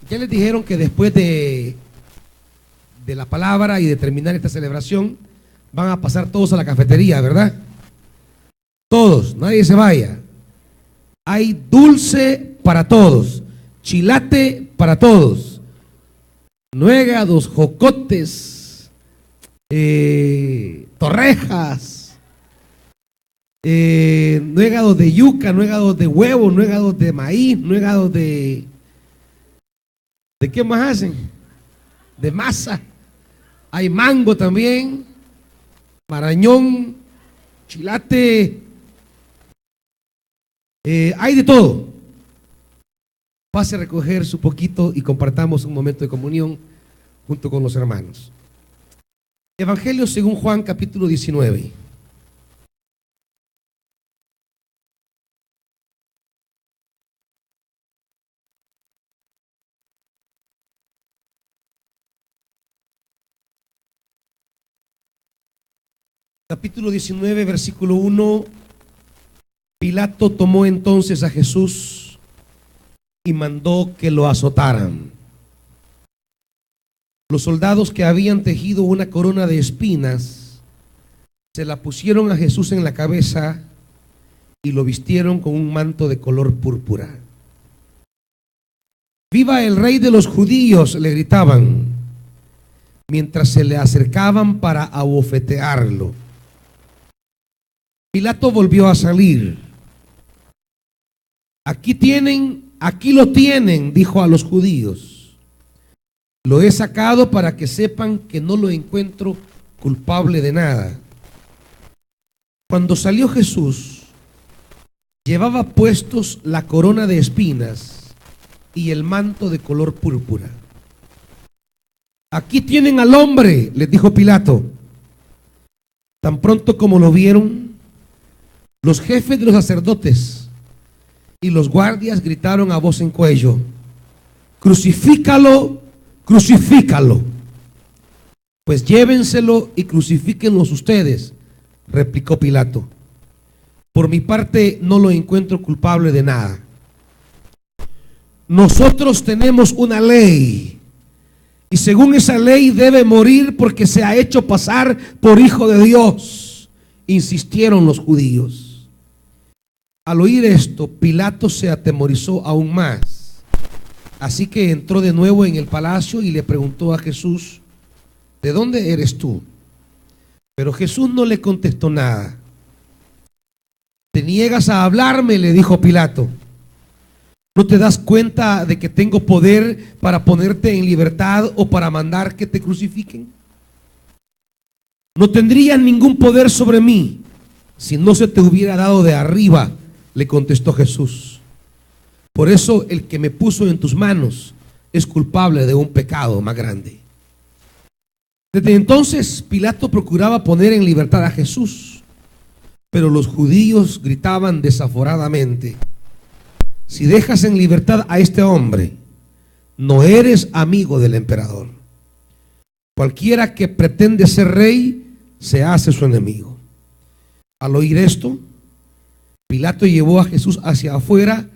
Ya les dijeron que después de la palabra y de terminar esta celebración, van a pasar todos a la cafetería, ¿verdad? Todos, nadie se vaya. Hay dulce para todos, chilate para todos, nuegados, jocotes, torrejas, nuegados de yuca, nuegados de huevo, nuegados de maíz, nuegados de qué más hacen, de masa. Hay mango también, marañón, chilate, hay de todo. Pase a recoger su poquito y compartamos un momento de comunión junto con los hermanos. Evangelio según Juan, capítulo 19. Capítulo 19, versículo 1. Pilato tomó entonces a Jesús y mandó que lo azotaran. Los soldados que habían tejido una corona de espinas se la pusieron a Jesús en la cabeza y lo vistieron con un manto de color púrpura. ¡Viva el rey de los judíos!, le gritaban, mientras se le acercaban para abofetearlo. Pilato volvió a salir. Aquí lo tienen, dijo a los judíos. Lo he sacado para que sepan que no lo encuentro culpable de nada. Cuando salió Jesús, llevaba puestos la corona de espinas y el manto de color púrpura. Aquí tienen al hombre, les dijo Pilato. Tan pronto como lo vieron, los jefes de los sacerdotes y los guardias gritaron a voz en cuello: crucifícalo, crucifícalo. Pues llévenselo y crucifíquenlos ustedes, replicó Pilato. Por mi parte no lo encuentro culpable de nada. Nosotros tenemos una ley, y según esa ley debe morir porque se ha hecho pasar por hijo de Dios, insistieron los judíos. Al oír esto, Pilato se atemorizó aún más. Así que entró de nuevo en el palacio y le preguntó a Jesús: ¿de dónde eres tú? Pero Jesús no le contestó nada. ¿Te niegas a hablarme?, le dijo Pilato. ¿No te das cuenta de que tengo poder para ponerte en libertad o para mandar que te crucifiquen? No tendrías ningún poder sobre mí si no se te hubiera dado de arriba, le contestó Jesús. Por eso el que me puso en tus manos es culpable de un pecado más grande. Desde entonces Pilato procuraba poner en libertad a Jesús, pero los judíos gritaban desaforadamente: si dejas en libertad a este hombre, no eres amigo del emperador. Cualquiera que pretende ser rey se hace su enemigo. Al oír esto, Pilato llevó a Jesús hacia afuera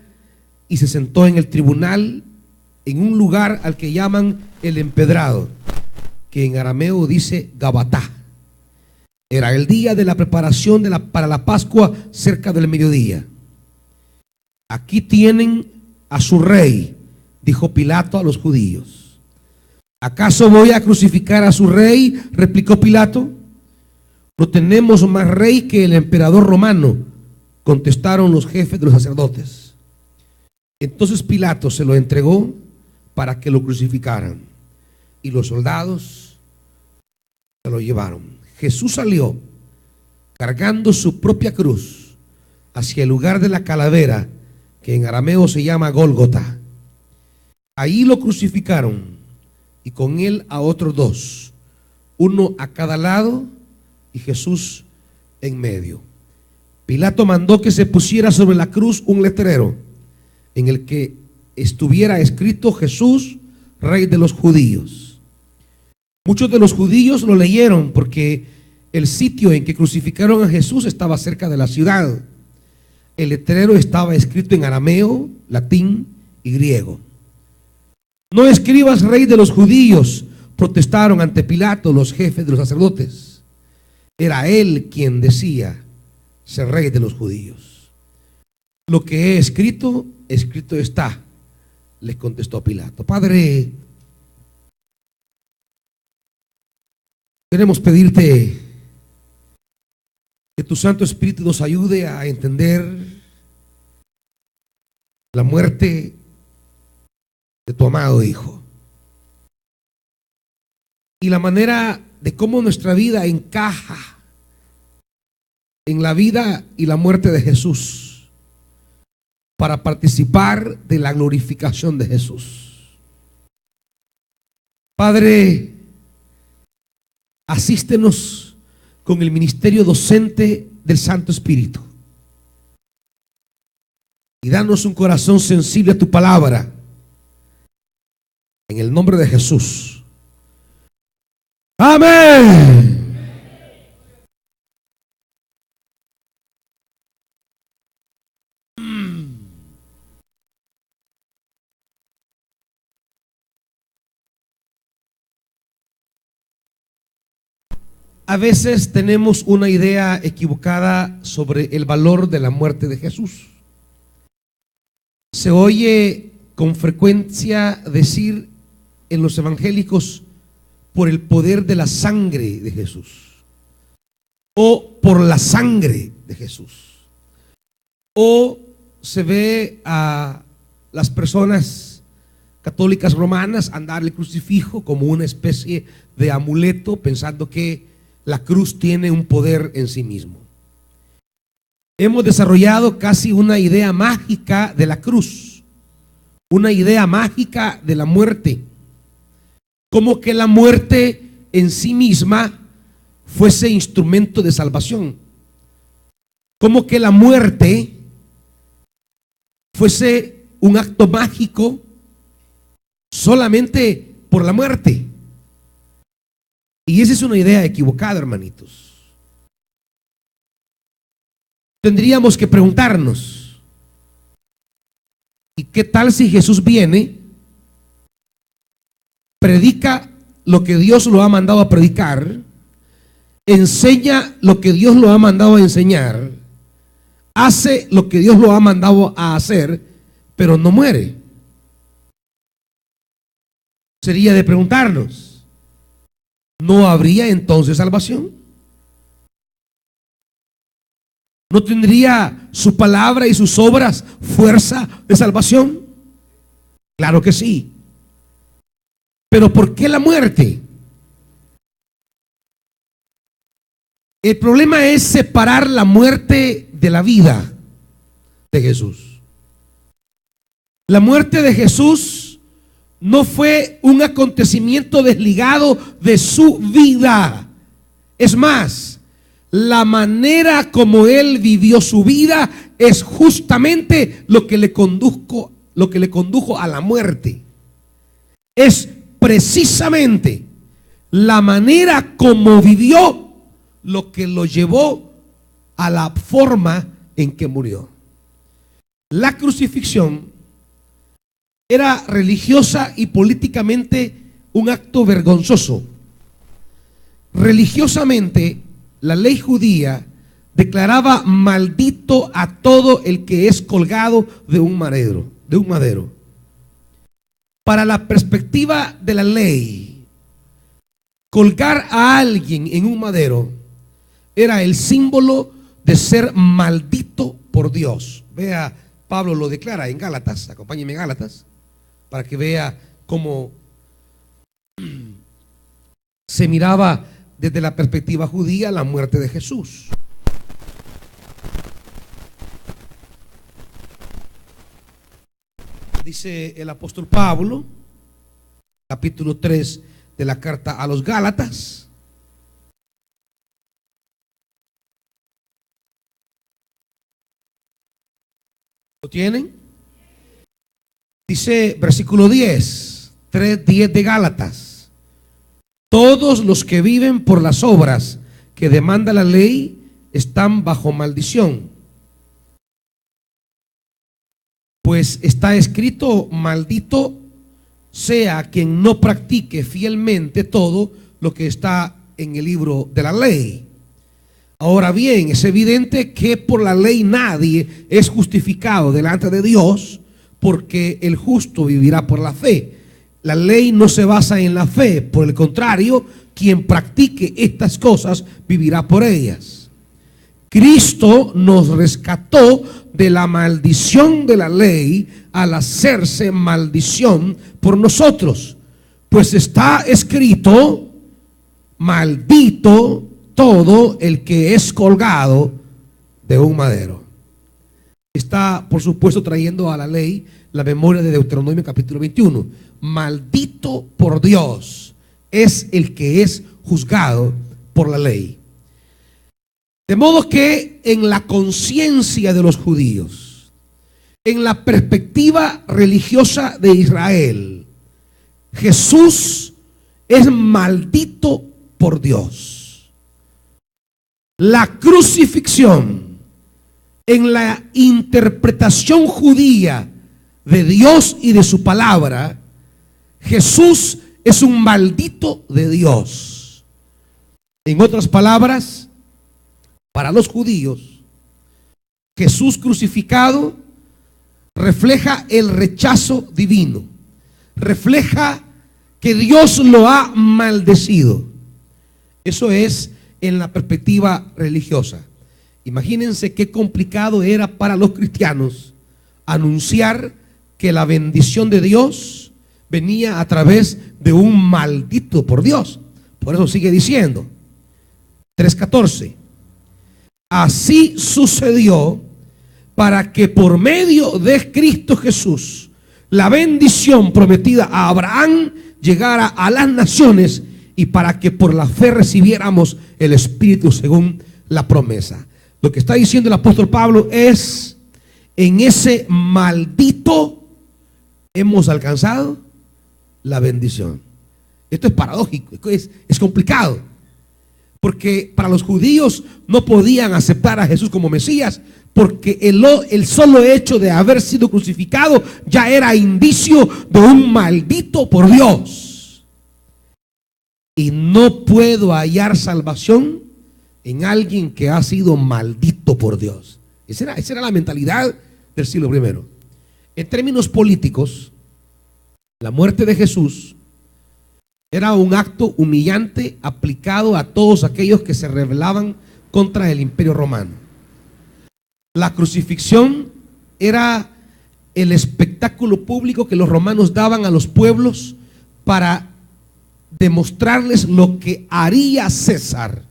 y se sentó en el tribunal, en un lugar al que llaman el empedrado, que en arameo dice Gabatá. Era el día de la preparación para la Pascua, cerca del mediodía. Aquí tienen a su rey, dijo Pilato a los judíos. ¿Acaso voy a crucificar a su rey?, replicó Pilato. No tenemos más rey que el emperador romano, contestaron los jefes de los sacerdotes. Entonces Pilato se lo entregó para que lo crucificaran, y los soldados se lo llevaron. Jesús salió cargando su propia cruz hacia el lugar de la calavera, que en arameo se llama Gólgota. Ahí lo crucificaron, y con él a otros dos, uno a cada lado y Jesús en medio. Pilato mandó que se pusiera sobre la cruz un letrero en el que estuviera escrito: Jesús, Rey de los judíos. Muchos de los judíos lo leyeron porque el sitio en que crucificaron a Jesús estaba cerca de la ciudad. El letrero estaba escrito en arameo, latín y griego. No escribas, rey de los judíos, protestaron ante Pilato los jefes de los sacerdotes. Era él quien decía ser rey de los judíos. Lo que he escrito, escrito está, le contestó Pilato. Padre, queremos pedirte que tu Santo Espíritu nos ayude a entender la muerte de tu amado Hijo y la manera de cómo nuestra vida encaja en la vida y la muerte de Jesús para participar de la glorificación de Jesús. Padre, asístenos con el ministerio docente del Santo Espíritu y danos un corazón sensible a tu palabra, en el nombre de Jesús. Amén. A veces tenemos una idea equivocada sobre el valor de la muerte de Jesús. Se oye con frecuencia decir en los evangélicos por el poder de la sangre de Jesús, o por la sangre de Jesús, o se ve a las personas católicas romanas andar el crucifijo como una especie de amuleto, pensando que la cruz tiene un poder en sí mismo. Hemos desarrollado casi una idea mágica de la cruz, una idea mágica de la muerte, como que la muerte en sí misma fuese instrumento de salvación, como que la muerte fuese un acto mágico solamente por la muerte. Y esa es una idea equivocada, hermanitos. Tendríamos que preguntarnos, ¿y qué tal si Jesús viene, predica lo que Dios lo ha mandado a predicar, enseña lo que Dios lo ha mandado a enseñar, hace lo que Dios lo ha mandado a hacer, pero no muere? Sería de preguntarnos, ¿no habría entonces salvación? ¿No tendría su palabra y sus obras fuerza de salvación? Claro que sí. Pero ¿por qué la muerte? El problema es separar la muerte de la vida de Jesús. La muerte de Jesús no fue un acontecimiento desligado de su vida. Es más, la manera como él vivió su vida es justamente lo que le condujo a la muerte. Es precisamente la manera como vivió lo que lo llevó a la forma en que murió. La crucifixión era religiosa y políticamente un acto vergonzoso. Religiosamente, la ley judía declaraba maldito a todo el que es colgado de un madero. Para la perspectiva de la ley, colgar a alguien en un madero era el símbolo de ser maldito por Dios. Vea, Pablo lo declara en Gálatas, acompáñenme en Gálatas, para que vea cómo se miraba desde la perspectiva judía la muerte de Jesús. Dice el apóstol Pablo, capítulo 3 de la carta a los Gálatas. ¿Lo tienen? Dice versículo 10, 3:10 de Gálatas: todos los que viven por las obras que demanda la ley están bajo maldición. Pues está escrito: maldito sea quien no practique fielmente todo lo que está en el libro de la ley. Ahora bien, es evidente que por la ley nadie es justificado delante de Dios, porque el justo vivirá por la fe. La ley no se basa en la fe, por el contrario, quien practique estas cosas vivirá por ellas. Cristo nos rescató de la maldición de la ley al hacerse maldición por nosotros, pues está escrito: maldito todo el que es colgado de un madero. Está, por supuesto, trayendo a la ley la memoria de Deuteronomio capítulo 21. Maldito por Dios es el que es juzgado por la ley. De modo que en la conciencia de los judíos, en la perspectiva religiosa de Israel, Jesús es maldito por Dios. La crucifixión, en la interpretación judía de Dios y de su palabra, Jesús es un maldito de Dios. En otras palabras, para los judíos, Jesús crucificado refleja el rechazo divino, refleja que Dios lo ha maldecido. Eso es en la perspectiva religiosa. Imagínense qué complicado era para los cristianos anunciar que la bendición de Dios venía a través de un maldito por Dios. Por eso sigue diciendo 3:14: así sucedió para que por medio de Cristo Jesús la bendición prometida a Abraham llegara a las naciones, y para que por la fe recibiéramos el Espíritu según la promesa. Lo que está diciendo el apóstol Pablo es: en ese maldito hemos alcanzado la bendición. Esto es paradójico, es complicado, porque para los judíos no podían aceptar a Jesús como Mesías, porque el solo hecho de haber sido crucificado ya era indicio de un maldito por Dios. Y no puedo hallar salvación en alguien que ha sido maldito por Dios. Esa era la mentalidad del siglo I. En términos políticos, la muerte de Jesús era un acto humillante aplicado a todos aquellos que se rebelaban contra el Imperio Romano. La crucifixión era el espectáculo público que los romanos daban a los pueblos para demostrarles lo que haría César,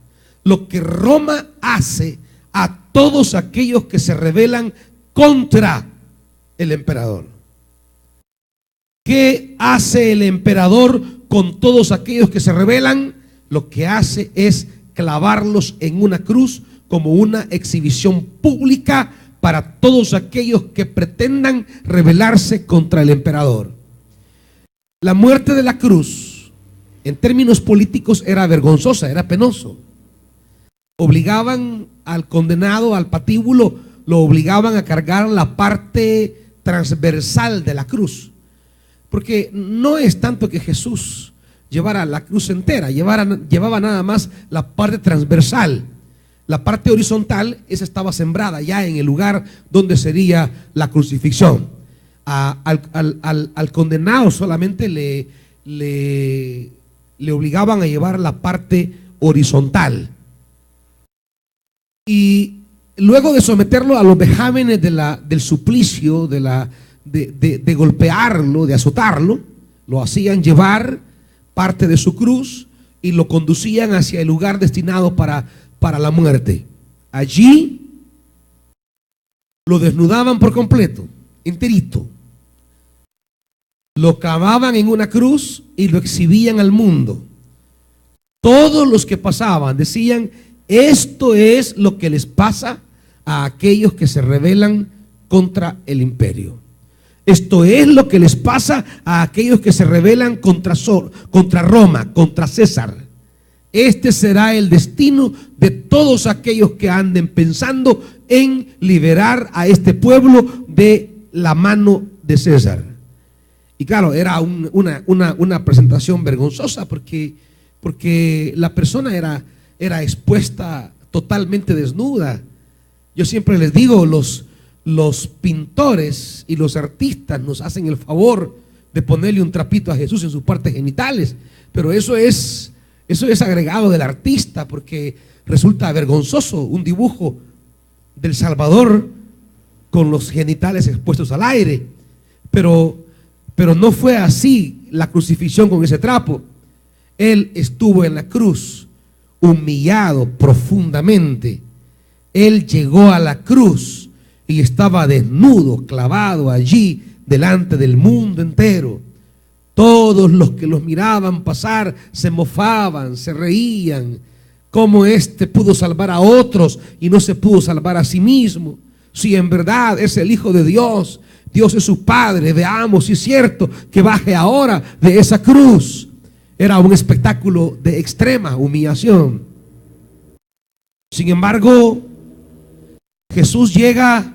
lo que Roma hace a todos aquellos que se rebelan contra el emperador. ¿Qué hace el emperador con todos aquellos que se rebelan? Lo que hace es clavarlos en una cruz como una exhibición pública para todos aquellos que pretendan rebelarse contra el emperador. La muerte de la cruz, en términos políticos, era vergonzosa, era penoso. Obligaban al condenado, al patíbulo, lo obligaban a cargar la parte transversal de la cruz. Porque no es tanto que Jesús llevara la cruz entera, llevaba nada más la parte transversal. La parte horizontal, esa estaba sembrada ya en el lugar donde sería la crucifixión. Al condenado solamente le obligaban a llevar la parte horizontal. Y luego de someterlo a los vejámenes del suplicio, de golpearlo, de azotarlo, lo hacían llevar parte de su cruz y lo conducían hacia el lugar destinado para la muerte. Allí lo desnudaban por completo, enterito. Lo clavaban en una cruz y lo exhibían al mundo. Todos los que pasaban decían: esto es lo que les pasa a aquellos que se rebelan contra el imperio. Esto es lo que les pasa a aquellos que se rebelan contra Roma, contra César. Este será el destino de todos aquellos que anden pensando en liberar a este pueblo de la mano de César. Y claro, era una presentación vergonzosa porque la persona era expuesta totalmente desnuda. Yo siempre les digo, los pintores y los artistas nos hacen el favor de ponerle un trapito a Jesús en sus partes genitales, pero eso es agregado del artista, porque resulta vergonzoso un dibujo del Salvador con los genitales expuestos al aire. Pero no fue así la crucifixión con ese trapo. Él estuvo en la cruz humillado profundamente. Él llegó a la cruz y estaba desnudo, clavado allí delante del mundo entero. Todos los que los miraban pasar se mofaban, se reían. ¿Cómo éste pudo salvar a otros y no se pudo salvar a sí mismo? Si en verdad es el Hijo de Dios, Dios es su Padre, veamos si es cierto que baje ahora de esa cruz. Era un espectáculo de extrema humillación. Sin embargo, Jesús llega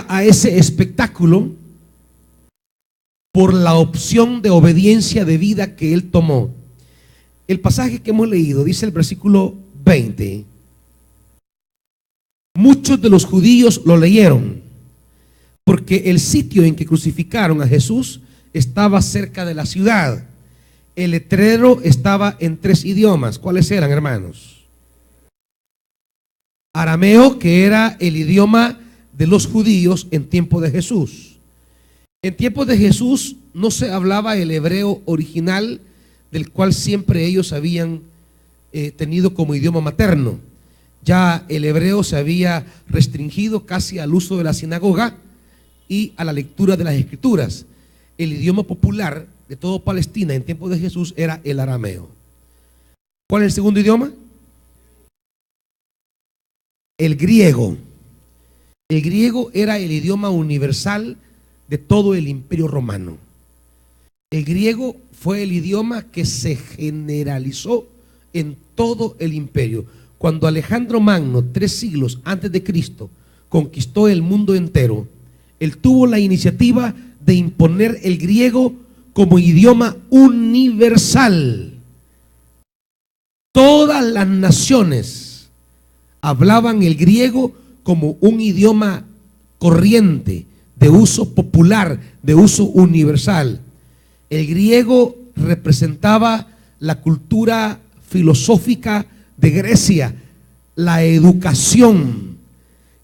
a ese espectáculo por la opción de obediencia de vida que él tomó. El pasaje que hemos leído dice el versículo 20: muchos de los judíos lo leyeron, porque el sitio en que crucificaron a Jesús estaba cerca de la ciudad. El letrero estaba en 3 idiomas. ¿Cuáles eran, hermanos? Arameo, que era el idioma de los judíos en tiempo de Jesús. En tiempo de Jesús no se hablaba el hebreo original, del cual siempre ellos habían tenido como idioma materno. Ya el hebreo se había restringido casi al uso de la sinagoga y a la lectura de las escrituras. El idioma popular de todo Palestina en tiempo de Jesús era el arameo. ¿Cuál es el segundo idioma? El griego. El griego era el idioma universal de todo el Imperio Romano. El griego fue el idioma que se generalizó en todo el imperio. Cuando Alejandro Magno, 3 siglos antes de Cristo, conquistó el mundo entero, él tuvo la iniciativa de imponer el griego como idioma universal. Todas las naciones hablaban el griego como un idioma corriente, de uso popular, de uso universal. El griego representaba la cultura filosófica de Grecia, la educación.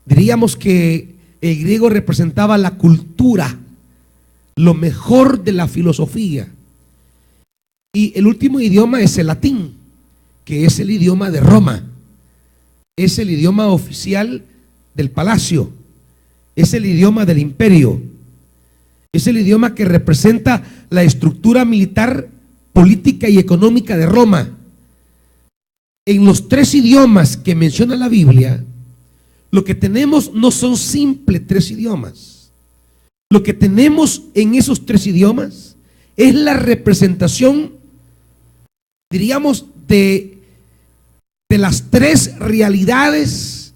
Diríamos que el griego representaba la cultura, lo mejor de la filosofía. Y el último idioma es el latín, que es el idioma de Roma. Es el idioma oficial del palacio. Es el idioma del imperio. Es el idioma que representa la estructura militar, política y económica de Roma. En los 3 idiomas que menciona la Biblia, lo que tenemos no son simples 3 idiomas. Lo que tenemos en esos 3 idiomas es la representación, diríamos, de las 3 realidades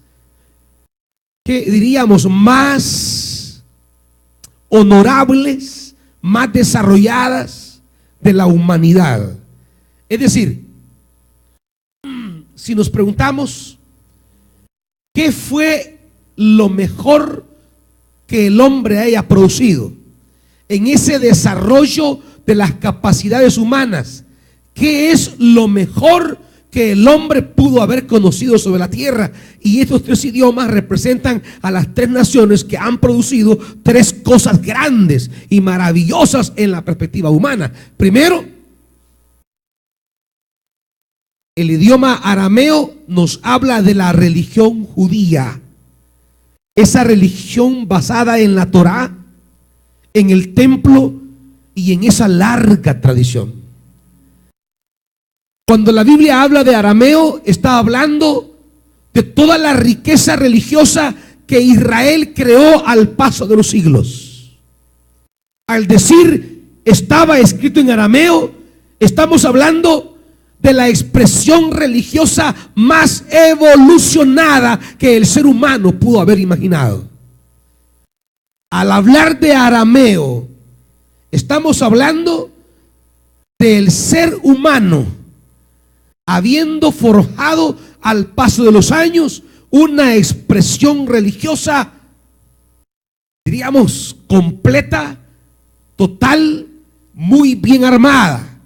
que diríamos más honorables, más desarrolladas de la humanidad. Es decir, si nos preguntamos ¿qué fue lo mejor que el hombre haya producido en ese desarrollo de las capacidades humanas? ¿Qué es lo mejor que el hombre pudo haber conocido sobre la tierra? Y estos 3 idiomas representan a las 3 naciones que han producido 3 cosas grandes y maravillosas en la perspectiva humana. Primero, el idioma arameo nos habla de la religión judía, esa religión basada en la Torá, en el templo y en esa larga tradición. Cuando la Biblia habla de arameo, está hablando de toda la riqueza religiosa que Israel creó al paso de los siglos. Al decir estaba escrito en arameo, estamos hablando de la expresión religiosa más evolucionada que el ser humano pudo haber imaginado. Al hablar de arameo, Estamos hablando del ser humano habiendo forjado al paso de los años una expresión religiosa, diríamos, completa, total, muy bien armada.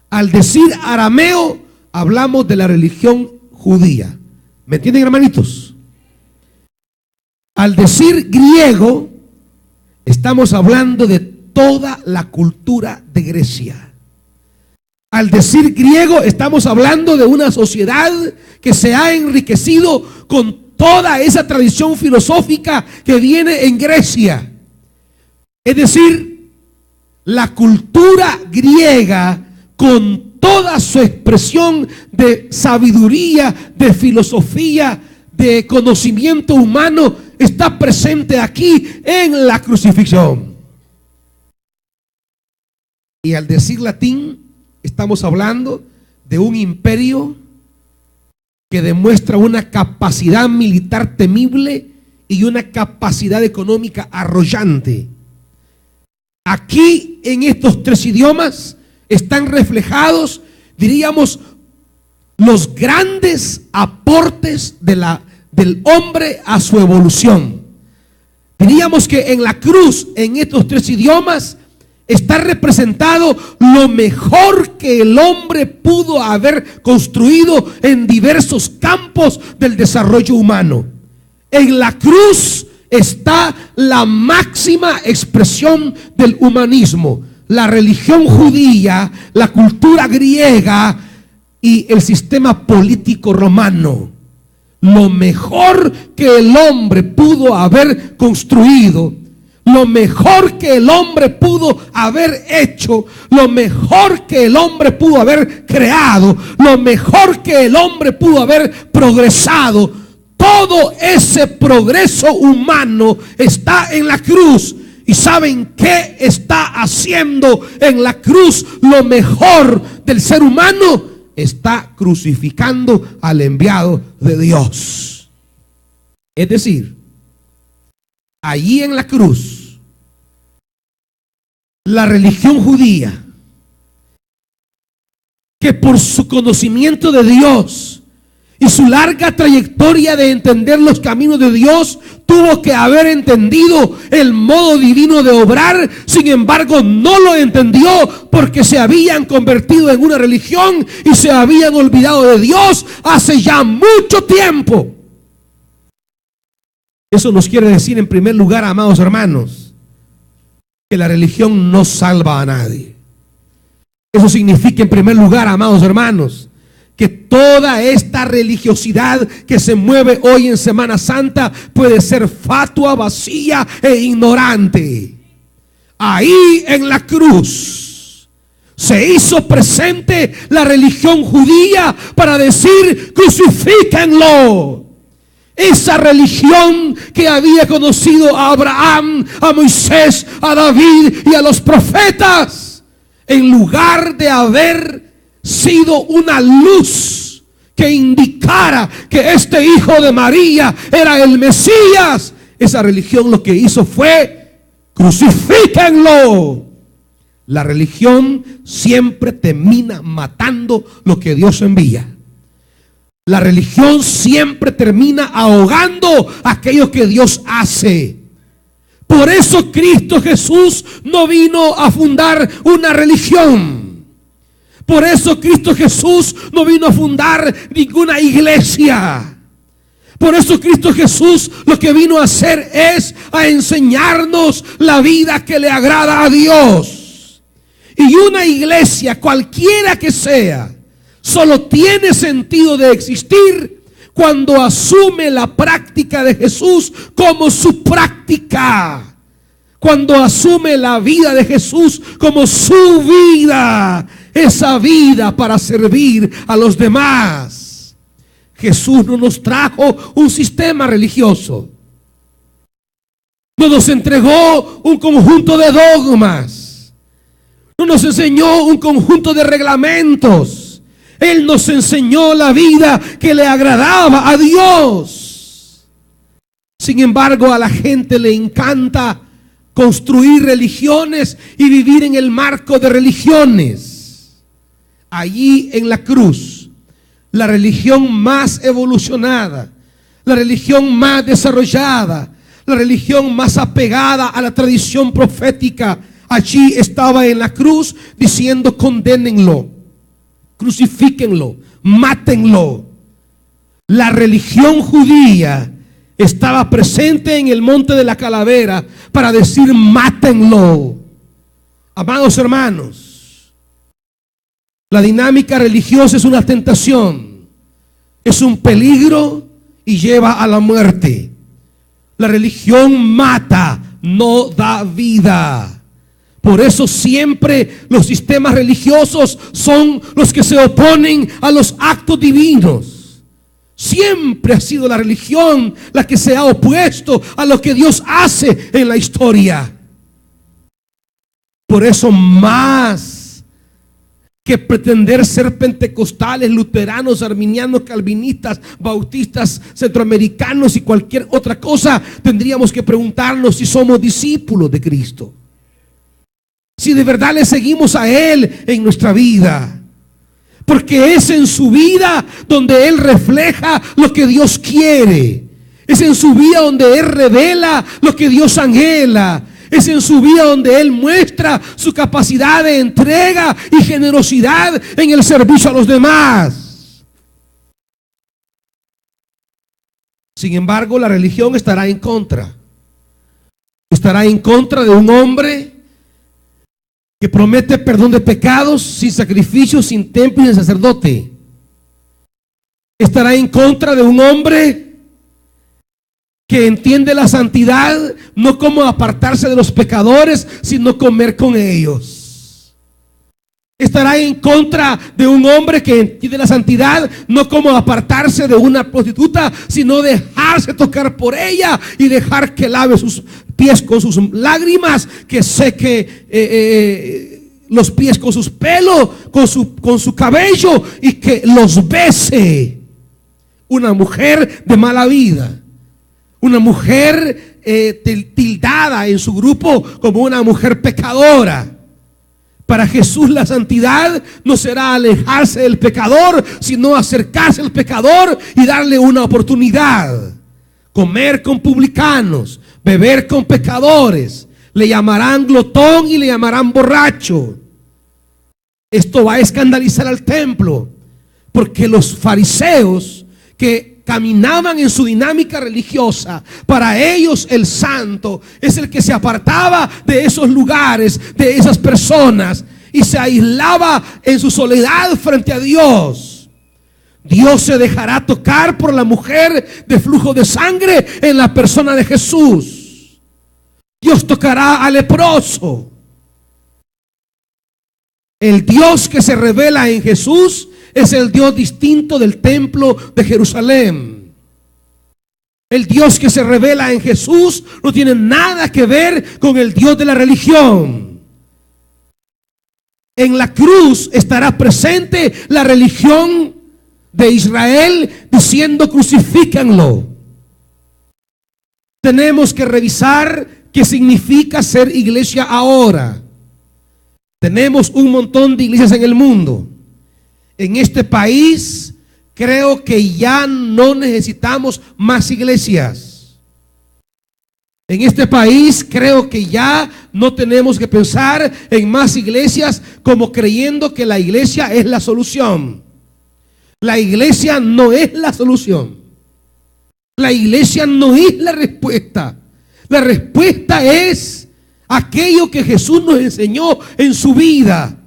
Al decir arameo, hablamos de la religión judía. ¿Me entienden, hermanitos? Al decir griego, estamos hablando de toda la cultura de Grecia. Al decir griego, estamos hablando de una sociedad que se ha enriquecido con toda esa tradición filosófica que viene en Grecia. Es decir, la cultura griega, con toda su expresión de sabiduría, de filosofía, de conocimiento humano, está presente aquí en la crucifixión. Y al decir latín, estamos hablando de un imperio que demuestra una capacidad militar temible y una capacidad económica arrollante. Aquí, en estos tres idiomas, están reflejados, diríamos, los grandes aportes del hombre a su evolución. Diríamos que en la cruz, en estos tres idiomas, está representado lo mejor que el hombre pudo haber construido en diversos campos del desarrollo humano. En la cruz está la máxima expresión del humanismo. La religión judía, la cultura griega y el sistema político romano. Lo mejor que el hombre pudo haber construido, lo mejor que el hombre pudo haber hecho, lo mejor que el hombre pudo haber creado, lo mejor que el hombre pudo haber progresado, todo ese progreso humano está en la cruz. ¿Y saben qué está haciendo en la cruz? Lo mejor del ser humano está crucificando al enviado de Dios. Es decir, allí en la cruz, la religión judía, que por su conocimiento de Dios y su larga trayectoria de entender los caminos de Dios, tuvo que haber entendido el modo divino de obrar. Sin embargo, no lo entendió porque se habían convertido en una religión y se habían olvidado de Dios hace ya mucho tiempo. Eso nos quiere decir, en primer lugar, amados hermanos, que la religión no salva a nadie. Eso significa, en primer lugar, amados hermanos, que toda esta religiosidad que se mueve hoy en Semana Santa puede ser fatua, vacía e ignorante. Ahí en la cruz se hizo presente la religión judía para decir: crucifíquenlo. Esa religión que había conocido a Abraham, a Moisés, a David y a los profetas, en lugar de haber sido una luz que indicara que este hijo de María era el Mesías, esa religión lo que hizo fue: crucifíquenlo. La religión siempre termina matando lo que Dios envía. La religión siempre termina ahogando aquello que Dios hace. Por eso Cristo Jesús no vino a fundar una religión. Por eso Cristo Jesús no vino a fundar ninguna iglesia. Por eso Cristo Jesús lo que vino a hacer es a enseñarnos la vida que le agrada a Dios. Y una iglesia, cualquiera que sea, solo tiene sentido de existir cuando asume la práctica de Jesús como su práctica. Cuando asume la vida de Jesús como su vida. Esa vida para servir a los demás. Jesús no nos trajo un sistema religioso. No nos entregó un conjunto de dogmas. No nos enseñó un conjunto de reglamentos. Él nos enseñó la vida que le agradaba a Dios. Sin embargo, a la gente le encanta construir religiones y vivir en el marco de religiones. Allí en la cruz, la religión más evolucionada, la religión más desarrollada, la religión más apegada a la tradición profética, allí estaba en la cruz diciendo: condénenlo, crucifíquenlo, mátenlo. La religión judía estaba presente en el monte de la calavera para decir: mátenlo. Amados hermanos, la dinámica religiosa es una tentación, es un peligro y lleva a la muerte. La religión mata, no da vida. Por eso siempre los sistemas religiosos son los que se oponen a los actos divinos. Siempre ha sido la religión la que se ha opuesto a lo que Dios hace en la historia. Por eso, más que pretender ser pentecostales, luteranos, arminianos, calvinistas, bautistas, centroamericanos y cualquier otra cosa, tendríamos que preguntarnos si somos discípulos de Cristo, si de verdad le seguimos a Él en nuestra vida. Porque es en su vida donde Él refleja lo que Dios quiere. Es en su vida donde Él revela lo que Dios anhela. Es en su vida donde Él muestra su capacidad de entrega y generosidad en el servicio a los demás. Sin embargo, la religión estará en contra. Estará en contra de un hombre que promete perdón de pecados sin sacrificio, sin templo y sin sacerdote. Estará en contra de un hombre que entiende la santidad no como apartarse de los pecadores, sino comer con ellos. Estará en contra de un hombre que entiende la santidad no como apartarse de una prostituta, sino dejarse tocar por ella y dejar que lave sus pies con sus lágrimas, que seque los pies con sus pelos, con su cabello, y que los bese. Una mujer de mala vida, una mujer tildada en su grupo como una mujer pecadora. Para Jesús la santidad no será alejarse del pecador, sino acercarse al pecador y darle una oportunidad. Comer con publicanos, beber con pecadores, le llamarán glotón y le llamarán borracho. Esto va a escandalizar al templo, porque los fariseos que caminaban en su dinámica religiosa, para ellos el santo es el que se apartaba de esos lugares, de esas personas, y se aislaba en su soledad frente a Dios. Dios se dejará tocar por la mujer de flujo de sangre en la persona de Jesús. Dios tocará al leproso. El Dios que se revela en Jesús es el Dios distinto del templo de Jerusalén. El Dios que se revela en Jesús no tiene nada que ver con el Dios de la religión. En la cruz estará presente la religión de Israel diciendo: crucifícanlo. Tenemos que revisar qué significa ser iglesia ahora. Tenemos un montón de iglesias en el mundo. En este país creo que ya no necesitamos más iglesias. En este país creo que ya no tenemos que pensar en más iglesias como creyendo que la iglesia es la solución. La iglesia no es la solución. La iglesia no es la respuesta. La respuesta es aquello que Jesús nos enseñó en su vida.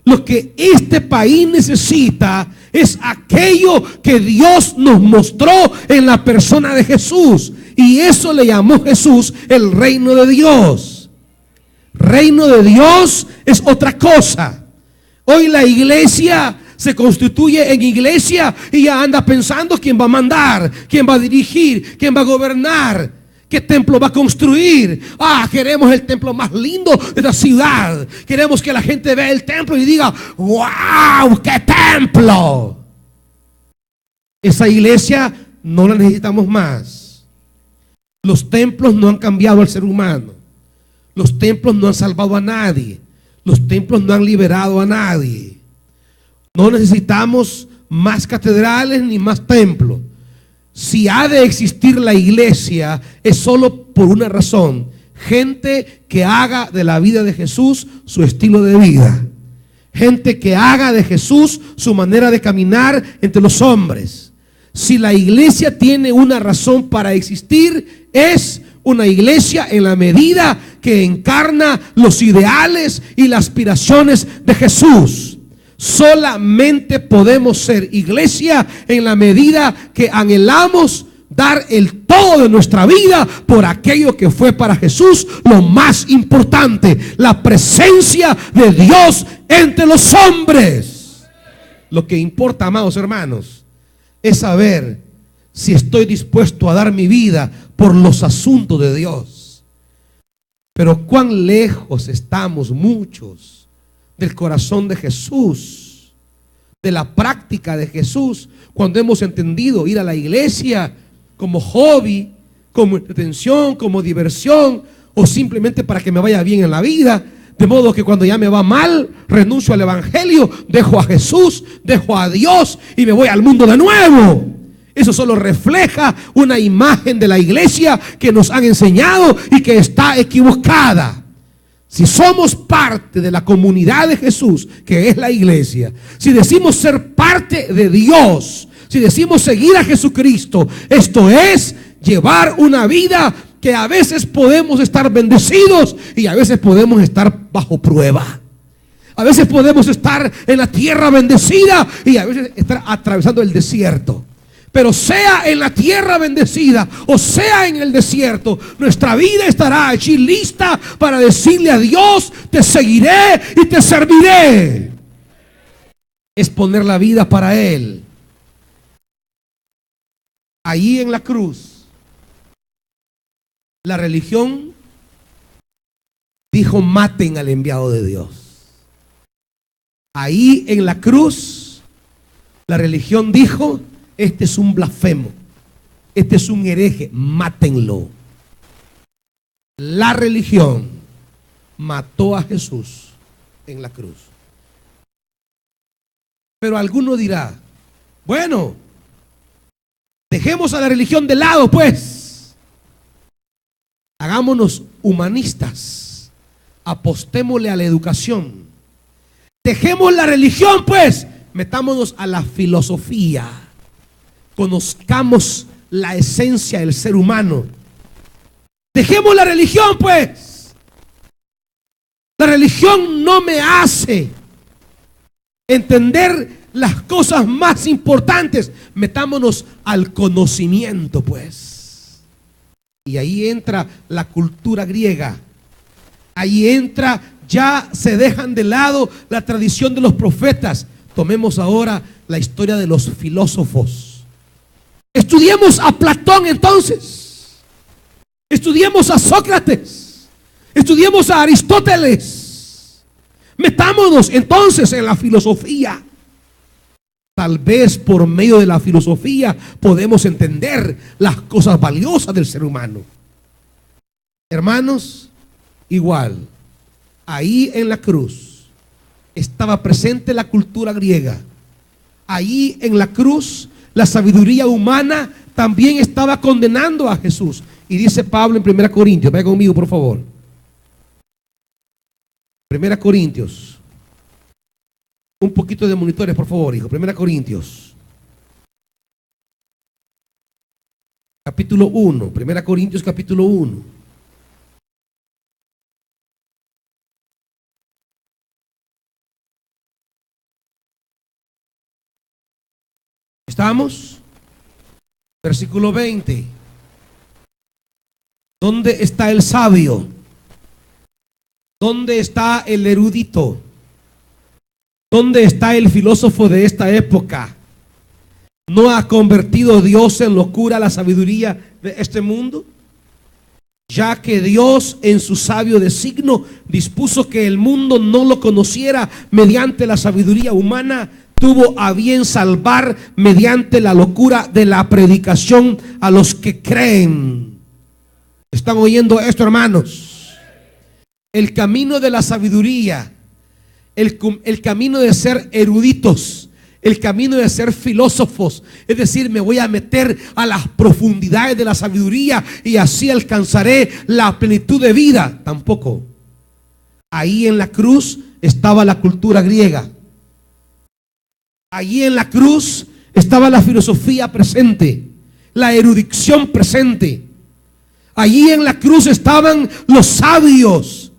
Lo que este país necesita es aquello que Dios nos mostró en la persona de Jesús. Y eso le llamó Jesús el reino de Dios. Reino de Dios es otra cosa. Hoy la iglesia se constituye en iglesia y ya anda pensando quién va a mandar, quién va a dirigir, quién va a gobernar, qué templo va a construir. Queremos el templo más lindo de la ciudad. Queremos que la gente vea el templo y diga: ¡wow! ¡Qué templo! Esa iglesia no la necesitamos más. Los templos no han cambiado al ser humano. Los templos no han salvado a nadie. Los templos no han liberado a nadie. No necesitamos más catedrales ni más templos. Si ha de existir la iglesia, es solo por una razón: gente que haga de la vida de Jesús su estilo de vida, gente que haga de Jesús su manera de caminar entre los hombres. Si la iglesia tiene una razón para existir, es una iglesia en la medida que encarna los ideales y las aspiraciones de Jesús. Solamente podemos ser iglesia en la medida que anhelamos dar el todo de nuestra vida por aquello que fue para Jesús lo más importante: la presencia de Dios entre los hombres. Lo que importa, amados hermanos, es saber si estoy dispuesto a dar mi vida por los asuntos de Dios. Pero cuán lejos estamos muchos del corazón de Jesús, de la práctica de Jesús, cuando hemos entendido ir a la iglesia como hobby, como entretención, como diversión, o simplemente para que me vaya bien en la vida. De modo que cuando ya me va mal, renuncio al evangelio, dejo a Jesús, dejo a Dios y me voy al mundo de nuevo. Eso solo refleja una imagen de la iglesia que nos han enseñado y que está equivocada. Si somos parte de la comunidad de Jesús, que es la iglesia, si decimos ser parte de Dios, si decimos seguir a Jesucristo, esto es llevar una vida que a veces podemos estar bendecidos y a veces podemos estar bajo prueba. A veces podemos estar en la tierra bendecida y a veces estar atravesando el desierto. Pero sea en la tierra bendecida o sea en el desierto, nuestra vida estará allí lista para decirle a Dios: te seguiré y te serviré. Es poner la vida para Él. Allí en la cruz, la religión dijo: maten al enviado de Dios. Ahí en la cruz, la religión dijo: este es un blasfemo, este es un hereje, mátenlo. La religión mató a Jesús en la cruz. Pero alguno dirá: bueno, dejemos a la religión de lado, pues. Hagámonos humanistas, apostémosle a la educación. Dejemos la religión, pues. Metámonos a la filosofía. Conozcamos la esencia del ser humano. Dejemos la religión, pues. La religión no me hace entender las cosas más importantes. Metámonos al conocimiento, pues. Y ahí entra la cultura griega. Ahí entra, ya se dejan de lado la tradición de los profetas. Tomemos ahora la historia de los filósofos. Estudiemos a Platón entonces. Estudiemos a Sócrates. Estudiemos a Aristóteles. Metámonos entonces en la filosofía. Tal vez por medio de la filosofía podemos entender las cosas valiosas del ser humano. Hermanos, igual, ahí en la cruz estaba presente la cultura griega. Ahí en la cruz la sabiduría humana también estaba condenando a Jesús. Y dice Pablo en 1 Corintios, vaya conmigo por favor. 1 Corintios. Un poquito de monitores por favor, hijo. 1 Corintios. Capítulo 1. 1 Corintios capítulo 1. ¿Estamos? Versículo 20. ¿Dónde está el sabio? ¿Dónde está el erudito? ¿Dónde está el filósofo de esta época? ¿No ha convertido Dios en locura la sabiduría de este mundo? Ya que Dios en su sabio designio dispuso que el mundo no lo conociera mediante la sabiduría humana, tuvo a bien salvar mediante la locura de la predicación a los que creen. ¿Están oyendo esto, hermanos? el camino de la sabiduría, el camino de ser eruditos, el camino de ser filósofos, es decir, me voy a meter a las profundidades de la sabiduría y así alcanzaré la plenitud de vida. Tampoco. Ahí en la cruz estaba la cultura griega. Allí en la cruz estaba la filosofía presente, la erudición presente. Allí en la cruz estaban los sabios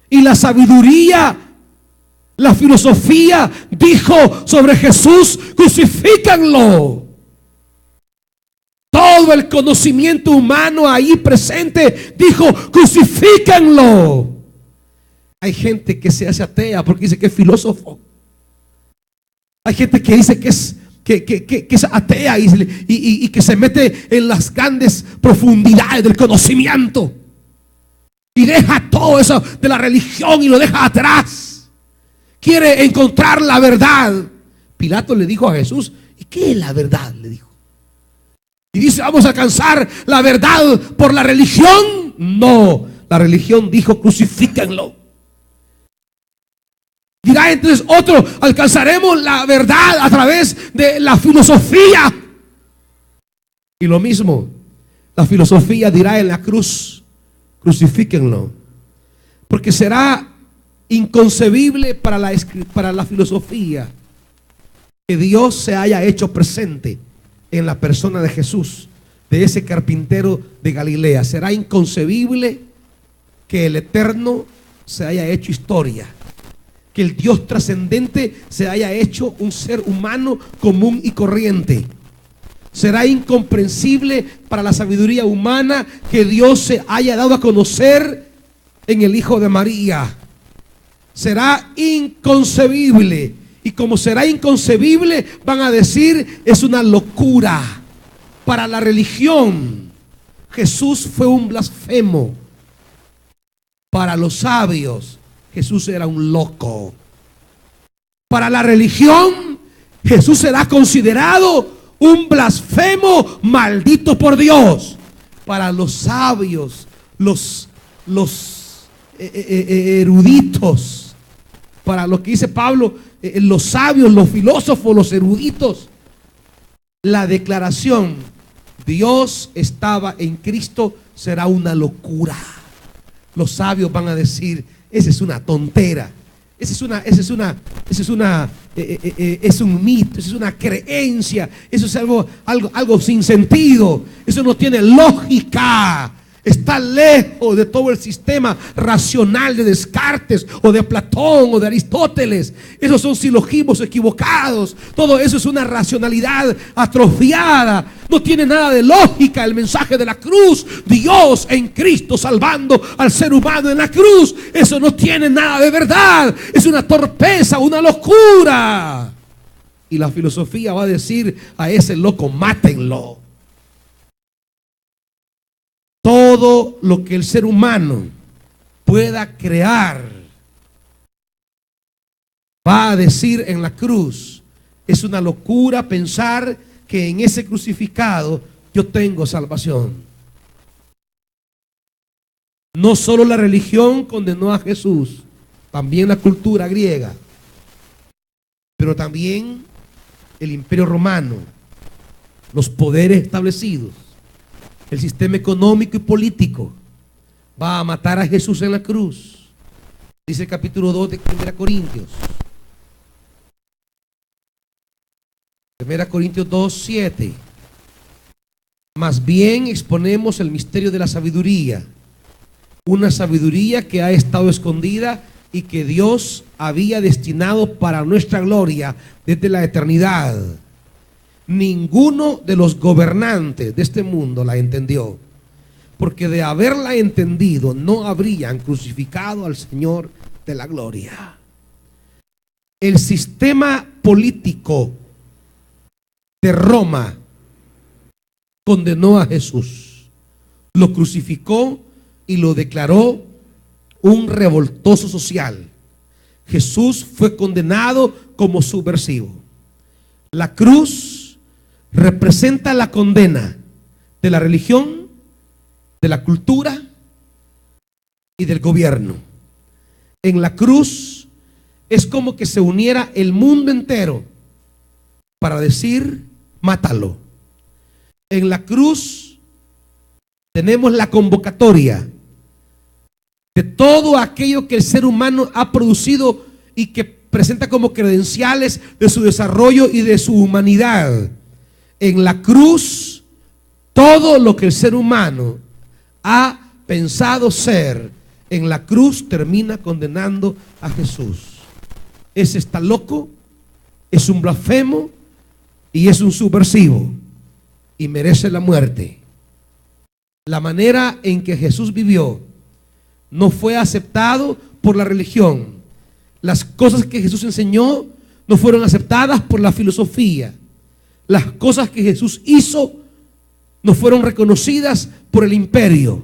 y la sabiduría. La filosofía dijo sobre Jesús: crucifícanlo. Todo el conocimiento humano ahí presente dijo: crucifícanlo. Hay gente que se hace atea porque dice que es filósofo. Hay gente que dice que es atea y que se mete en las grandes profundidades del conocimiento y deja todo eso de la religión y lo deja atrás. Quiere encontrar la verdad. Pilato le dijo a Jesús: ¿y qué es la verdad?, le dijo. Y dice: ¿vamos a alcanzar la verdad por la religión? No, la religión dijo: crucifíquenlo. Dirá entonces otro: alcanzaremos la verdad a través de la filosofía. Y lo mismo, la filosofía dirá en la cruz: crucifíquenlo. Porque será inconcebible para la filosofía que Dios se haya hecho presente en la persona de Jesús, de ese carpintero de Galilea. Será inconcebible que el Eterno se haya hecho historia, que el Dios trascendente se haya hecho un ser humano común y corriente. Será incomprensible para la sabiduría humana que Dios se haya dado a conocer en el Hijo de María. Será inconcebible. Y como será inconcebible, van a decir: es una locura. Para la religión, Jesús fue un blasfemo. Para los sabios, Jesús era un loco. Para la religión, Jesús será considerado un blasfemo maldito por Dios. Para los sabios, los eruditos, para lo que dice Pablo, los sabios, los filósofos, los eruditos, la declaración: Dios estaba en Cristo, será una locura. Los sabios van a decir: esa es una tontera, es un mito, eso es una creencia, eso es algo sin sentido, eso no tiene lógica. Está lejos de todo el sistema racional de Descartes o de Platón o de Aristóteles. Esos son silogismos equivocados. Todo eso es una racionalidad atrofiada. No tiene nada de lógica el mensaje de la cruz. Dios en Cristo salvando al ser humano en la cruz. Eso no tiene nada de verdad. Es una torpeza, una locura. Y la filosofía va a decir: a ese loco mátenlo. Todo lo que el ser humano pueda crear va a decir en la cruz: es una locura pensar que en ese crucificado yo tengo salvación. No solo la religión condenó a Jesús, también la cultura griega, pero también el Imperio Romano, los poderes establecidos, el sistema económico y político va a matar a Jesús en la cruz. Dice el capítulo 2 de 1 Corintios. 1 Corintios 2:7. Más bien exponemos el misterio de la sabiduría, una sabiduría que ha estado escondida y que Dios había destinado para nuestra gloria desde la eternidad. Ninguno de los gobernantes de este mundo la entendió, porque de haberla entendido no habrían crucificado al Señor de la gloria. El sistema político de Roma condenó a Jesús, lo crucificó y lo declaró un revoltoso social. Jesús fue condenado como subversivo. La cruz representa la condena de la religión, de la cultura y del gobierno. En la cruz es como que se uniera el mundo entero para decir: mátalo. En la cruz tenemos la convocatoria de todo aquello que el ser humano ha producido y que presenta como credenciales de su desarrollo y de su humanidad. En la cruz, todo lo que el ser humano ha pensado ser, en la cruz termina condenando a Jesús. Ese está loco, es un blasfemo y es un subversivo y merece la muerte. La manera en que Jesús vivió no fue aceptado por la religión. Las cosas que Jesús enseñó no fueron aceptadas por la filosofía. Las cosas que Jesús hizo no fueron reconocidas por el imperio.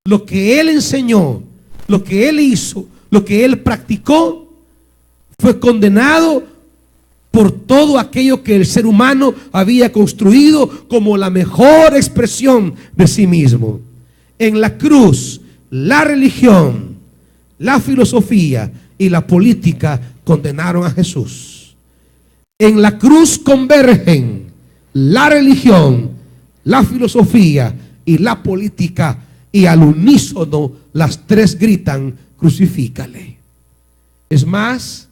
Lo que Él enseñó, lo que Él hizo, lo que Él practicó, fue condenado por todo aquello que el ser humano había construido como la mejor expresión de sí mismo. En la cruz, la religión, la filosofía y la política condenaron a Jesús. En la cruz convergen la religión, la filosofía y la política, y al unísono las tres gritan: crucifícale. Es más,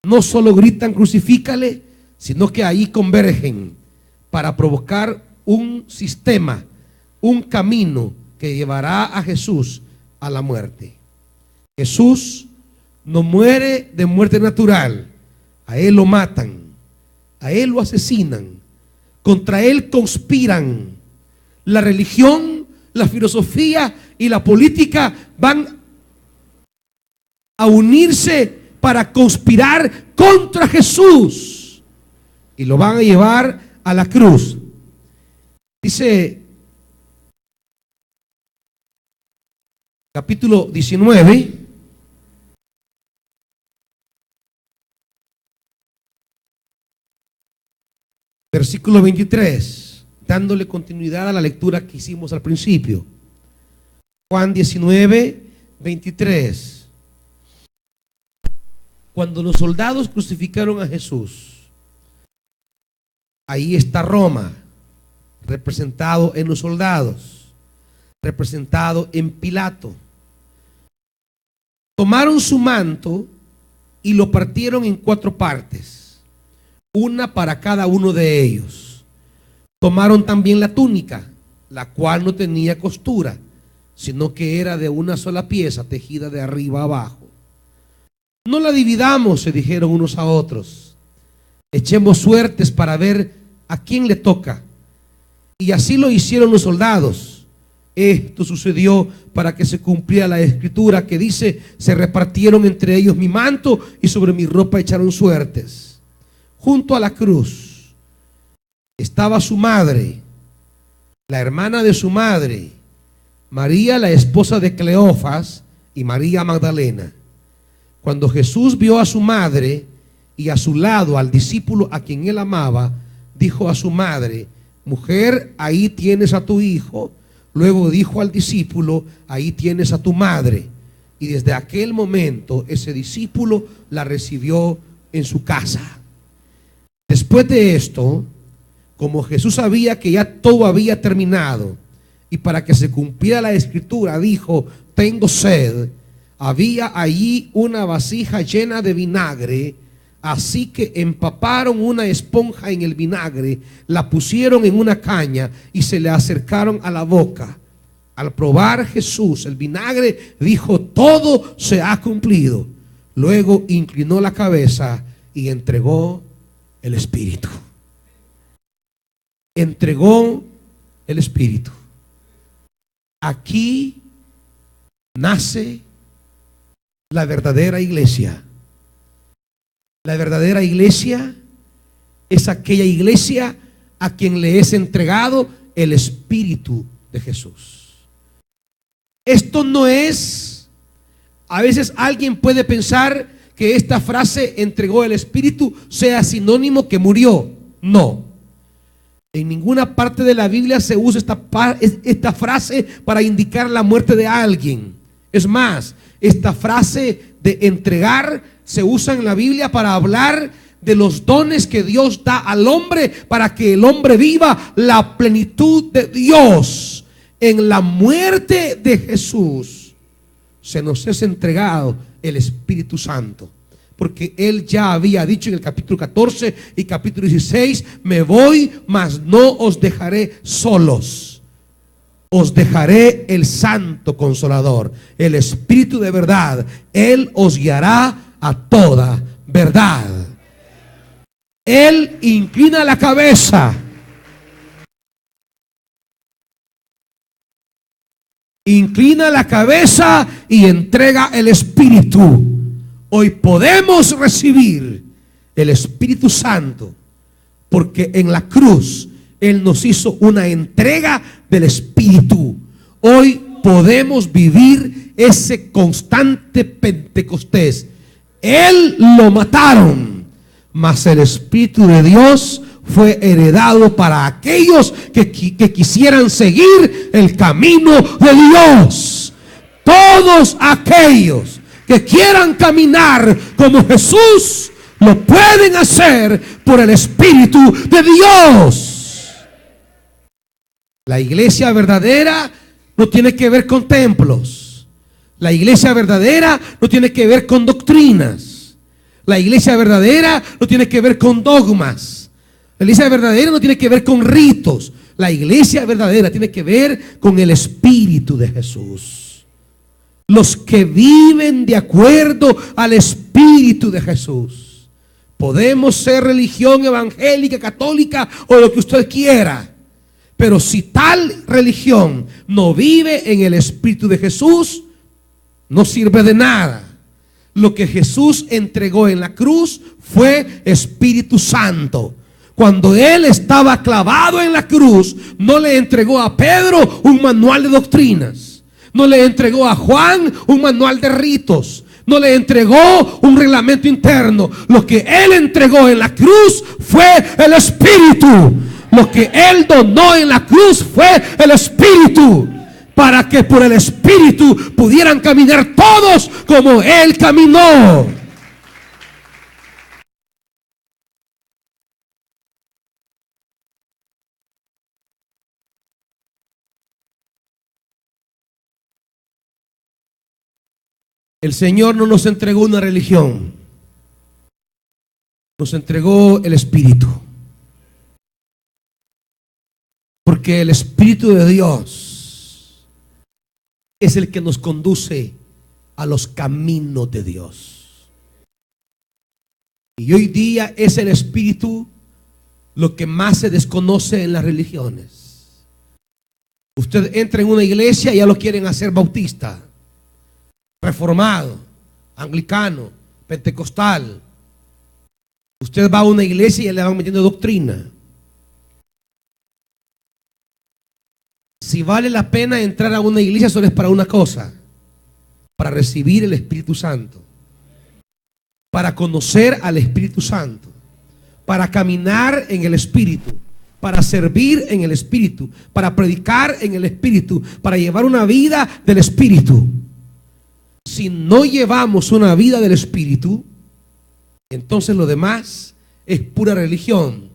no solo gritan crucifícale, sino que ahí convergen para provocar un sistema, un camino que llevará a Jesús a la muerte. Jesús no muere de muerte natural. A Él lo matan, a Él lo asesinan, contra Él conspiran. La religión, la filosofía y la política van a unirse para conspirar contra Jesús y lo van a llevar a la cruz. Dice capítulo 19, versículo 23, dándole continuidad a la lectura que hicimos al principio. Juan 19, 23. Cuando los soldados crucificaron a Jesús, ahí está Roma, representado en los soldados, representado en Pilato. Tomaron su manto y lo partieron en 4 partes, una para cada uno de ellos. Tomaron también la túnica, la cual no tenía costura, sino que era de una sola pieza, tejida de arriba a abajo. No la dividamos, se dijeron unos a otros. Echemos suertes para ver a quién le toca. Y así lo hicieron los soldados. Esto sucedió para que se cumpliera la escritura que dice: se repartieron entre ellos mi manto y sobre mi ropa echaron suertes. Junto a la cruz estaba su madre, la hermana de su madre, María, la esposa de Cleofas, y María Magdalena. Cuando Jesús vio a su madre y a su lado al discípulo a quien él amaba, dijo a su madre: mujer, ahí tienes a tu hijo. Luego dijo al discípulo: ahí tienes a tu madre. Y desde aquel momento ese discípulo la recibió en su casa. Después de esto, como Jesús sabía que ya todo había terminado, y para que se cumpliera la escritura, dijo: tengo sed. Había allí una vasija llena de vinagre, así que empaparon una esponja en el vinagre, la pusieron en una caña y se le acercaron a la boca. Al probar Jesús el vinagre, dijo: todo se ha cumplido. Luego inclinó la cabeza y entregó el Espíritu. Entregó el Espíritu. Aquí nace la verdadera iglesia. La verdadera iglesia es aquella iglesia a quien le es entregado el Espíritu de Jesús. Esto no es, a veces alguien puede pensar que esta frase, entregó el Espíritu, sea sinónimo que murió. No. En ninguna parte de la Biblia se usa esta frase para indicar la muerte de alguien. Es más, esta frase de entregar se usa en la Biblia para hablar de los dones que Dios da al hombre para que el hombre viva la plenitud de Dios. En la muerte de Jesús se nos es entregado el Espíritu Santo, porque Él ya había dicho en el capítulo 14 y capítulo 16: me voy, mas no os dejaré solos. Os dejaré el Santo Consolador, el Espíritu de verdad. Él os guiará a toda verdad. Él inclina la cabeza. Inclina la cabeza y entrega el Espíritu. Hoy podemos recibir el Espíritu Santo porque en la cruz Él nos hizo una entrega del Espíritu. Hoy podemos vivir ese constante Pentecostés. Él lo mataron, mas el Espíritu de Dios fue heredado para aquellos que quisieran seguir el camino de Dios. Todos aquellos que quieran caminar como Jesús lo pueden hacer por el Espíritu de Dios. La iglesia verdadera no tiene que ver con templos. La iglesia verdadera no tiene que ver con doctrinas. La iglesia verdadera no tiene que ver con dogmas. La iglesia verdadera no tiene que ver con ritos. La iglesia verdadera tiene que ver con el Espíritu de Jesús. Los que viven de acuerdo al Espíritu de Jesús. Podemos ser religión evangélica, católica o lo que usted quiera, pero si tal religión no vive en el Espíritu de Jesús, no sirve de nada. Lo que Jesús entregó en la cruz fue Espíritu Santo. Cuando Él estaba clavado en la cruz, no le entregó a Pedro un manual de doctrinas. No le entregó a Juan un manual de ritos. No le entregó un reglamento interno. Lo que Él entregó en la cruz fue el Espíritu. Lo que Él donó en la cruz fue el Espíritu, para que por el Espíritu pudieran caminar todos como Él caminó. El Señor no nos entregó una religión, nos entregó el Espíritu. Porque el Espíritu de Dios es el que nos conduce a los caminos de Dios. Y hoy día es el Espíritu lo que más se desconoce en las religiones. Usted entra en una iglesia y ya lo quieren hacer bautista, reformado, anglicano, pentecostal. Usted va a una iglesia y ya le van metiendo doctrina. Si vale la pena entrar a una iglesia, solo es para una cosa: para recibir el Espíritu Santo, para conocer al Espíritu Santo, para caminar en el Espíritu, para servir en el Espíritu, para predicar en el Espíritu, para llevar una vida del Espíritu. Si no llevamos una vida del Espíritu, entonces lo demás es pura religión.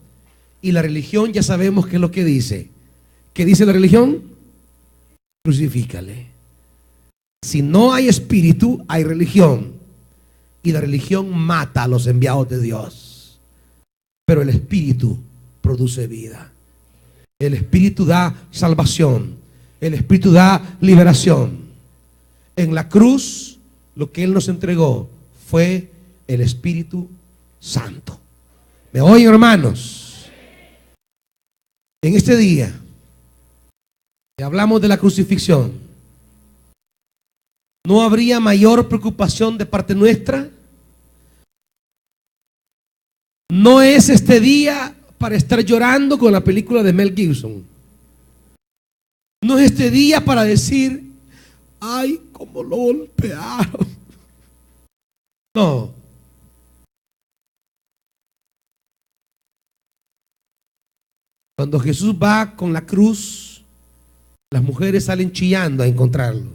Y la religión ya sabemos qué es lo que dice. ¿Qué dice la religión? Crucifícale. Si no hay espíritu, hay religión. Y la religión mata a los enviados de Dios. Pero el Espíritu produce vida. El Espíritu da salvación. El Espíritu da liberación. En la cruz, lo que Él nos entregó fue el Espíritu Santo. ¿Me oyen, hermanos? En este día hablamos de la crucifixión. ¿No habría mayor preocupación de parte nuestra? No es este día para estar llorando con la película de Mel Gibson. No es este día para decir: ay, cómo lo golpearon. No. Cuando Jesús va con la cruz, las mujeres salen chillando a encontrarlo.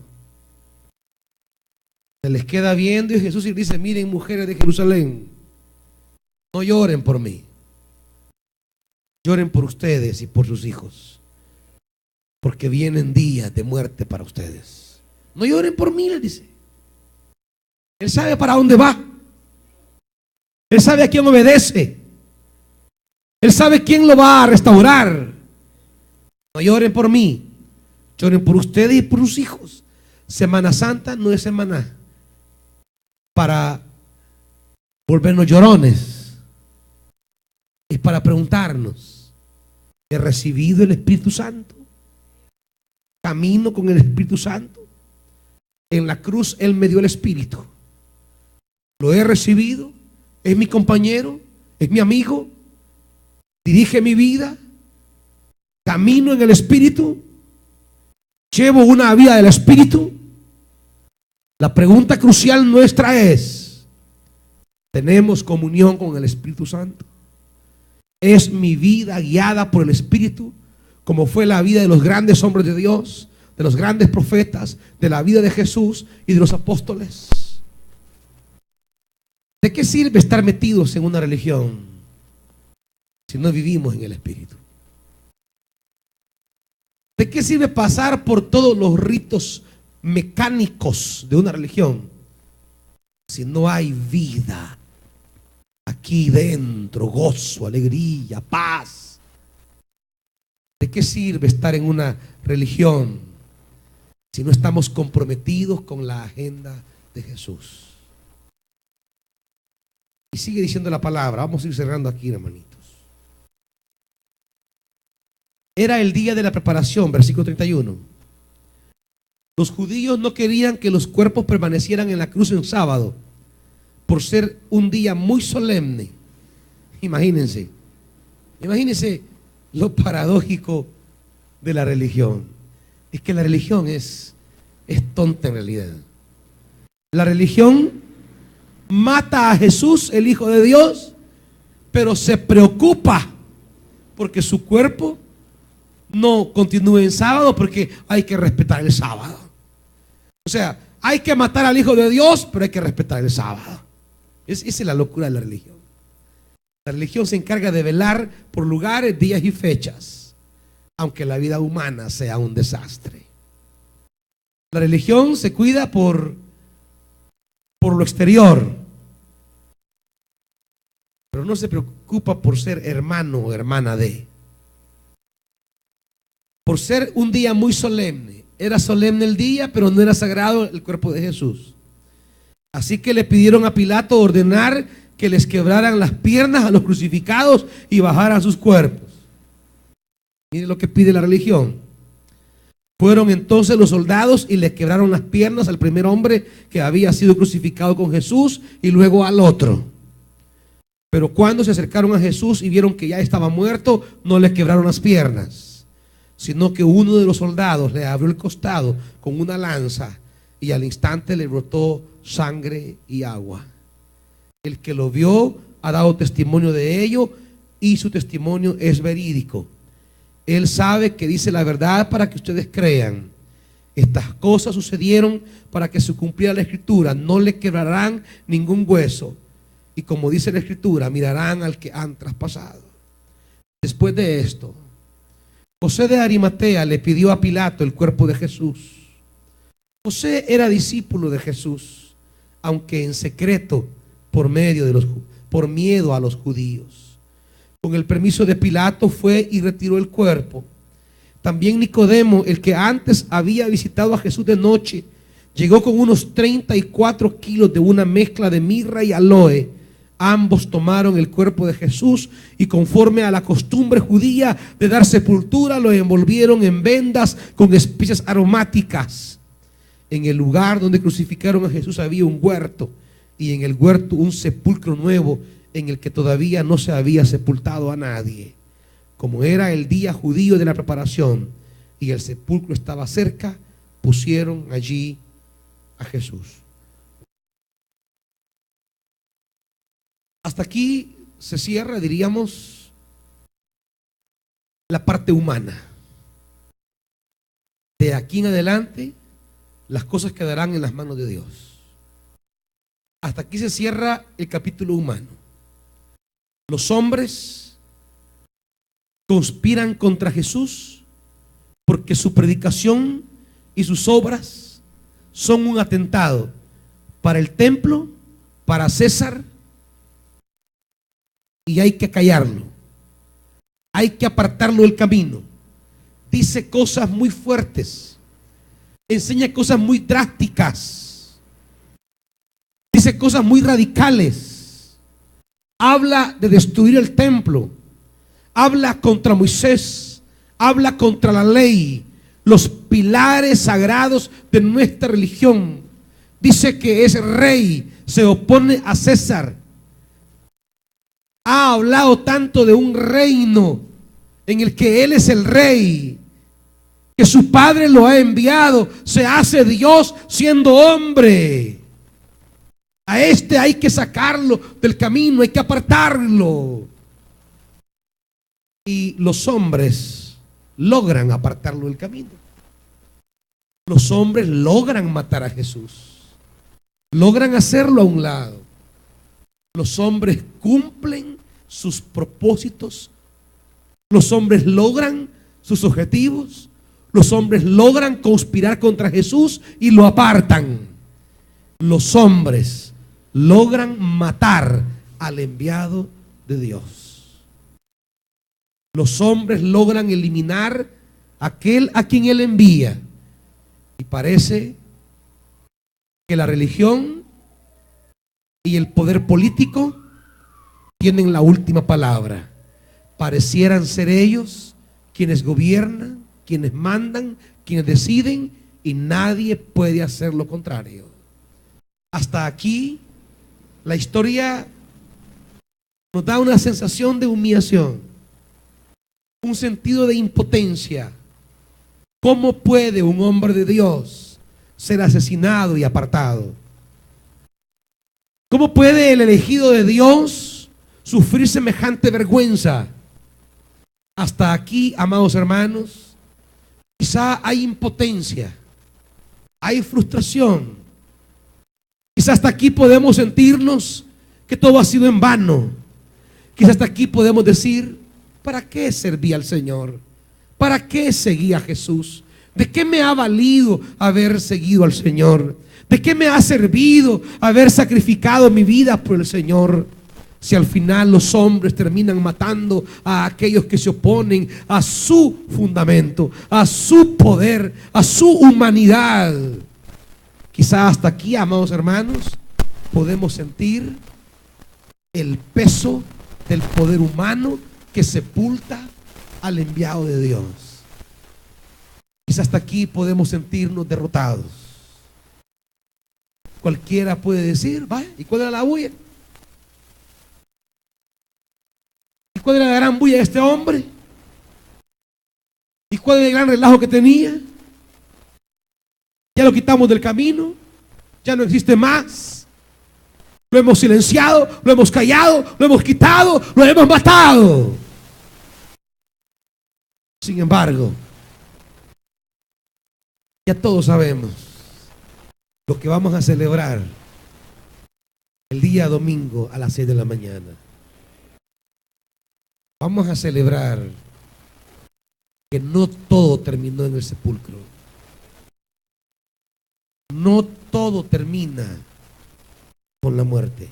Se les queda viendo y Jesús les dice: miren, mujeres de Jerusalén, no lloren por mí, lloren por ustedes y por sus hijos, porque vienen días de muerte para ustedes. No lloren por mí, les dice. Él sabe para dónde va. Él sabe a quién obedece. Él sabe quién lo va a restaurar. No lloren por mí, lloren por ustedes y por sus hijos. Semana Santa no es semana para volvernos llorones. Es para preguntarnos: ¿he recibido el Espíritu Santo? ¿Camino con el Espíritu Santo? En la cruz Él me dio el Espíritu. ¿Lo he recibido? ¿Es mi compañero? ¿Es mi amigo? ¿Dirige mi vida? ¿Camino en el Espíritu? ¿Llevo una vida del Espíritu? La pregunta crucial nuestra es: ¿tenemos comunión con el Espíritu Santo? ¿Es mi vida guiada por el Espíritu, como fue la vida de los grandes hombres de Dios, de los grandes profetas, de la vida de Jesús y de los apóstoles? ¿De qué sirve estar metidos en una religión si no vivimos en el Espíritu? ¿De qué sirve pasar por todos los ritos mecánicos de una religión si no hay vida aquí dentro, gozo, alegría, paz? ¿De qué sirve estar en una religión si no estamos comprometidos con la agenda de Jesús? Y sigue diciendo la palabra. Vamos a ir cerrando aquí, hermanitos. Era el día de la preparación, versículo 31. Los judíos no querían que los cuerpos permanecieran en la cruz en sábado, por ser un día muy solemne. Imagínense lo paradójico de la religión. Es que la religión es tonta en realidad. La religión mata a Jesús, el Hijo de Dios, pero se preocupa porque su cuerpo no continúe en sábado, porque hay que respetar el sábado. O sea, hay que matar al Hijo de Dios, pero hay que respetar el sábado. Esa es la locura de la religión. La religión se encarga de velar por lugares, días y fechas, aunque la vida humana sea un desastre. La religión se cuida por lo exterior, pero no se preocupa por ser hermano o hermana de. Por ser un día muy solemne. Era solemne el día, pero no era sagrado el cuerpo de Jesús. Así que le pidieron a Pilato ordenar que les quebraran las piernas a los crucificados y bajaran sus cuerpos. Miren lo que pide la religión. Fueron entonces los soldados y le quebraron las piernas al primer hombre que había sido crucificado con Jesús y luego al otro. Pero cuando se acercaron a Jesús y vieron que ya estaba muerto, no le quebraron las piernas, sino que uno de los soldados le abrió el costado con una lanza y al instante le brotó sangre y agua. El que lo vio ha dado testimonio de ello y su testimonio es verídico. Él sabe que dice la verdad para que ustedes crean. Estas cosas sucedieron para que se cumpliera la escritura: no le quebrarán ningún hueso. Y como dice la escritura, mirarán al que han traspasado. Después de esto, José de Arimatea le pidió a Pilato el cuerpo de Jesús. José era discípulo de Jesús, aunque en secreto, por miedo a los judíos. Con el permiso de Pilato fue y retiró el cuerpo. También Nicodemo, el que antes había visitado a Jesús de noche, llegó con unos 34 kilos de una mezcla de mirra y aloe. Ambos tomaron el cuerpo de Jesús y, conforme a la costumbre judía de dar sepultura, lo envolvieron en vendas con especias aromáticas. En el lugar donde crucificaron a Jesús había un huerto, y en el huerto un sepulcro nuevo en el que todavía no se había sepultado a nadie. Como era el día judío de la preparación y el sepulcro estaba cerca, pusieron allí a Jesús. Hasta aquí se cierra, diríamos, la parte humana. De aquí en adelante, las cosas quedarán en las manos de Dios. Hasta aquí se cierra el capítulo humano. Los hombres conspiran contra Jesús porque su predicación y sus obras son un atentado para el templo, para César, y hay que callarlo, hay que apartarlo del camino. Dice cosas muy fuertes, enseña cosas muy drásticas, dice cosas muy radicales, habla de destruir el templo, habla contra Moisés, habla contra la ley, los pilares sagrados de nuestra religión. Dice que es rey, se opone a César. Ha hablado tanto de un reino en el que él es el rey, que su padre lo ha enviado, se hace Dios siendo hombre. A este hay que sacarlo del camino, hay que apartarlo. Y los hombres logran apartarlo del camino. Los hombres logran matar a Jesús, logran hacerlo a un lado. Los hombres cumplen sus propósitos, los hombres logran sus objetivos, los hombres logran conspirar contra Jesús y lo apartan. Los hombres logran matar al enviado de Dios. Los hombres logran eliminar a aquel a quien Él envía. Y parece que la religión y el poder político tienen la última palabra. Parecieran ser ellos quienes gobiernan, quienes mandan, quienes deciden, y nadie puede hacer lo contrario. Hasta aquí la historia nos da una sensación de humillación, un sentido de impotencia. ¿Cómo puede un hombre de Dios ser asesinado y apartado? ¿Cómo puede el elegido de Dios sufrir semejante vergüenza? Hasta aquí, amados hermanos, quizá hay impotencia, hay frustración. Quizá hasta aquí podemos sentirnos que todo ha sido en vano. Quizá hasta aquí podemos decir: ¿para qué servía al Señor? ¿Para qué seguía a Jesús? ¿De qué me ha valido haber seguido al Señor? ¿De qué me ha servido haber sacrificado mi vida por el Señor? Si al final los hombres terminan matando a aquellos que se oponen a su fundamento, a su poder, a su humanidad. Quizá hasta aquí, amados hermanos, podemos sentir el peso del poder humano que sepulta al enviado de Dios. Quizá hasta aquí podemos sentirnos derrotados. Cualquiera puede decir: vaya, ¿y cuál era la bulla? ¿Y cuál era la gran bulla de este hombre? ¿Y cuál era el gran relajo que tenía? Ya lo quitamos del camino, ya no existe más. Lo hemos silenciado, lo hemos callado, lo hemos quitado, lo hemos matado. Sin embargo, ya todos sabemos lo que vamos a celebrar el día domingo a las 6 de la mañana. Vamos a celebrar que no todo terminó en el sepulcro. No todo termina con la muerte.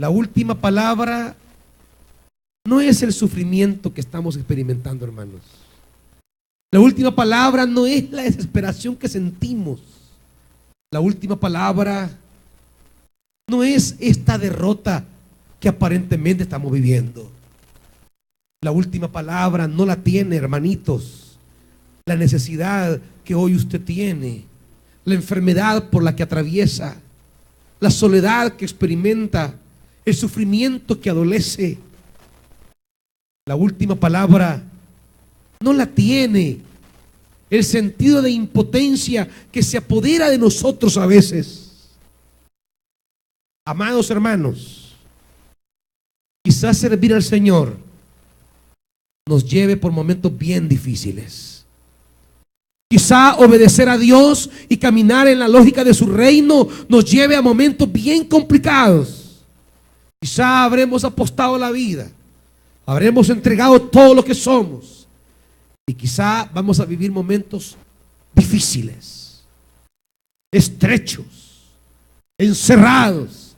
La última palabra no es el sufrimiento que estamos experimentando, hermanos. La última palabra no es la desesperación que sentimos. La última palabra no es esta derrota que aparentemente estamos viviendo. La última palabra no la tiene, hermanitos, la necesidad que hoy usted tiene, la enfermedad por la que atraviesa, la soledad que experimenta, el sufrimiento que adolece. La última palabra no la tiene el sentido de impotencia que se apodera de nosotros a veces. Amados hermanos, quizás servir al Señor nos lleve por momentos bien difíciles. Quizá obedecer a Dios y caminar en la lógica de su reino nos lleve a momentos bien complicados. Quizá habremos apostado la vida, habremos entregado todo lo que somos y quizá vamos a vivir momentos difíciles, estrechos, encerrados.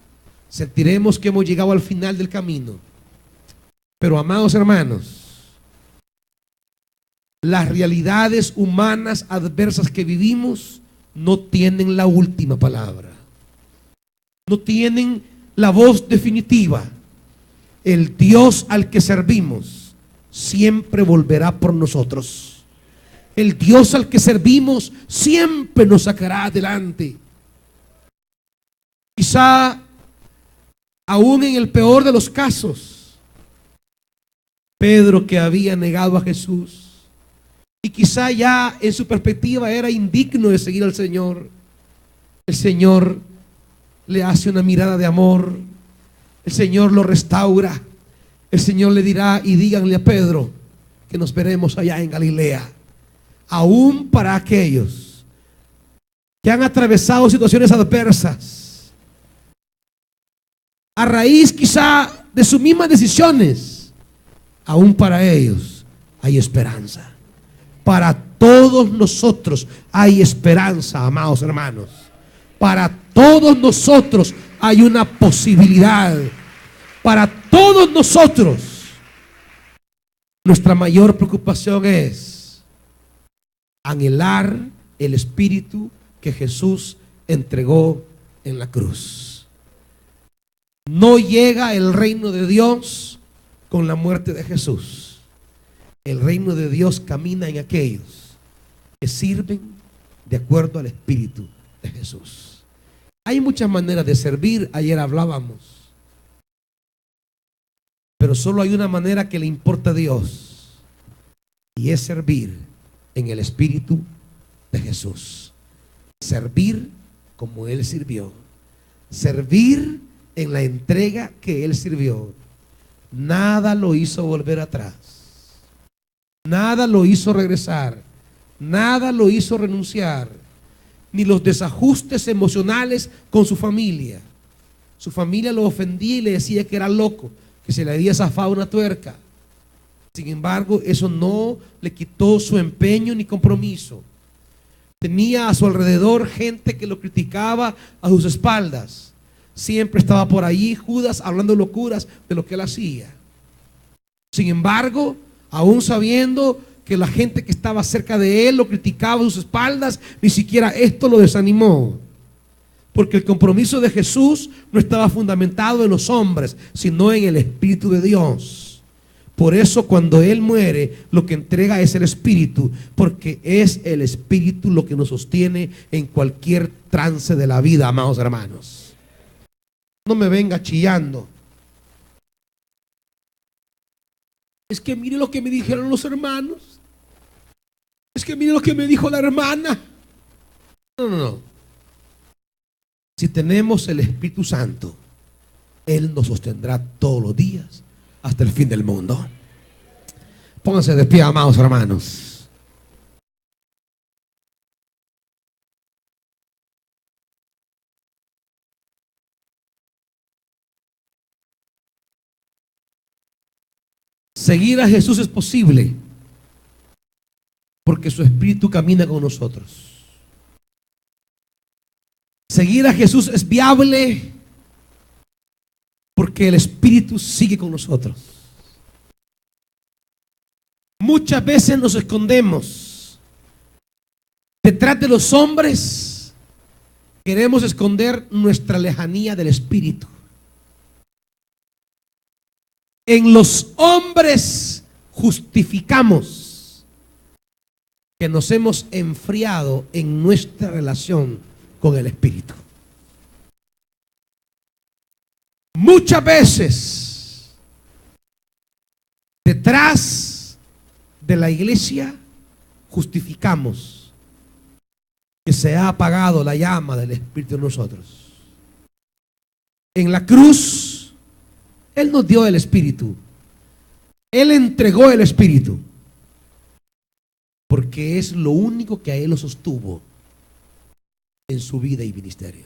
Sentiremos que hemos llegado al final del camino. Pero, amados hermanos, las realidades humanas adversas que vivimos no tienen la última palabra, no tienen la voz definitiva. El Dios al que servimos siempre volverá por nosotros. El Dios al que servimos siempre nos sacará adelante. Quizá aún en el peor de los casos, Pedro, que había negado a Jesús y quizá ya en su perspectiva era indigno de seguir al Señor, el Señor le hace una mirada de amor, el Señor lo restaura, el Señor le dirá: y díganle a Pedro que nos veremos allá en Galilea. Aún para aquellos que han atravesado situaciones adversas, a raíz quizá de sus mismas decisiones, aún para ellos hay esperanza. Para todos nosotros hay esperanza, amados hermanos. Para todos nosotros hay una posibilidad. Para todos nosotros, nuestra mayor preocupación es anhelar el espíritu que Jesús entregó en la cruz. No llega el reino de Dios con la muerte de Jesús. El reino de Dios camina en aquellos que sirven de acuerdo al espíritu de Jesús. Hay muchas maneras de servir, ayer hablábamos, pero solo hay una manera que le importa a Dios, y es servir en el espíritu de Jesús. Servir como Él sirvió, servir en la entrega que Él sirvió. Nada lo hizo volver atrás, nada lo hizo regresar, nada lo hizo renunciar, ni los desajustes emocionales con su familia. Su familia lo ofendía y le decía que era loco, que se le había zafado una tuerca. Sin embargo, eso no le quitó su empeño ni compromiso. Tenía a su alrededor gente que lo criticaba a sus espaldas. Siempre estaba por allí Judas hablando locuras de lo que él hacía. Sin embargo, aún sabiendo que la gente que estaba cerca de él lo criticaba a sus espaldas, ni siquiera esto lo desanimó. Porque el compromiso de Jesús no estaba fundamentado en los hombres, sino en el Espíritu de Dios. Por eso cuando Él muere, lo que entrega es el Espíritu, porque es el Espíritu lo que nos sostiene en cualquier trance de la vida, amados hermanos. No me venga chillando. Es que mire lo que me dijeron los hermanos. Es que mire lo que me dijo la hermana. No. Si tenemos el Espíritu Santo, Él nos sostendrá todos los días hasta el fin del mundo. Pónganse de pie, amados hermanos. Seguir a Jesús es posible porque su Espíritu camina con nosotros. Seguir a Jesús es viable porque el Espíritu sigue con nosotros. Muchas veces nos escondemos detrás de los hombres. Queremos esconder nuestra lejanía del Espíritu. En los hombres justificamos que nos hemos enfriado en nuestra relación con el Espíritu. Muchas veces detrás de la iglesia justificamos que se ha apagado la llama del Espíritu en nosotros. En la cruz Él nos dio el Espíritu. Él entregó el Espíritu. porque es lo único que a él lo sostuvo en su vida y ministerio.